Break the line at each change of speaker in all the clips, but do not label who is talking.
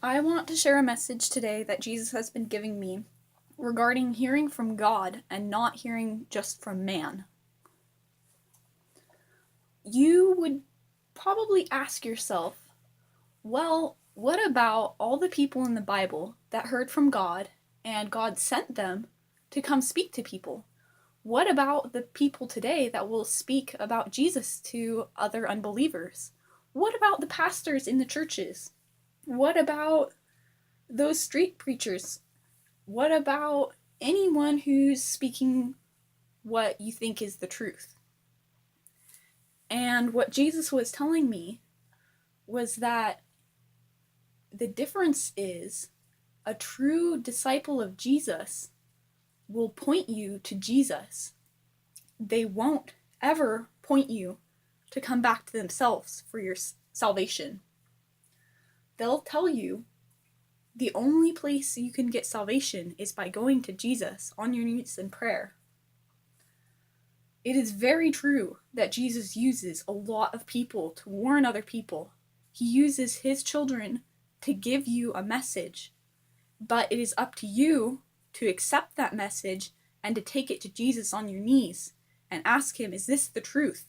I want to share a message today that Jesus has been giving me regarding hearing from God and not hearing just from man. You would probably ask yourself, well, what about all the people in the Bible that heard from God and God sent them to come speak to people? What about the people today that will speak about Jesus to other unbelievers? What about the pastors in the churches? What about those street preachers? What about anyone who's speaking what you think is the truth? And what Jesus was telling me was that the difference is a true disciple of Jesus will point you to Jesus. They won't ever point you to come back to themselves for your salvation. They'll tell you the only place you can get salvation is by going to Jesus on your knees in prayer. It is very true that Jesus uses a lot of people to warn other people. He uses his children to give you a message, but it is up to you to accept that message and to take it to Jesus on your knees and ask him, is this the truth?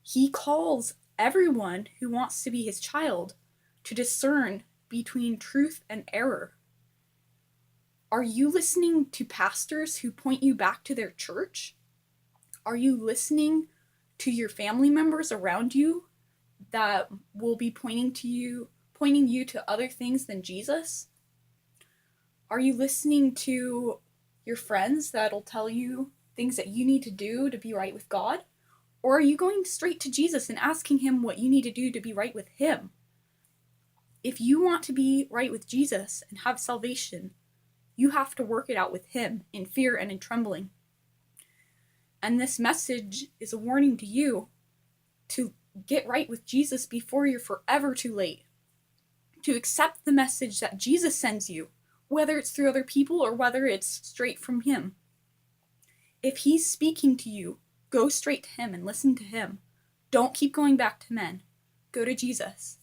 He calls everyone who wants to be his child to discern between truth and error. Are you listening to pastors who point you back to their church? Are you listening to your family members around you that will be pointing you to other things than Jesus? Are you listening to your friends that'll tell you things that you need to do to be right with God? Or are you going straight to Jesus and asking him what you need to do to be right with him? If you want to be right with Jesus and have salvation, you have to work it out with him in fear and in trembling. And this message is a warning to you to get right with Jesus before you're forever too late. To accept the message that Jesus sends you, whether it's through other people or whether it's straight from him. If he's speaking to you, go straight to him and listen to him. Don't keep going back to men. Go to Jesus.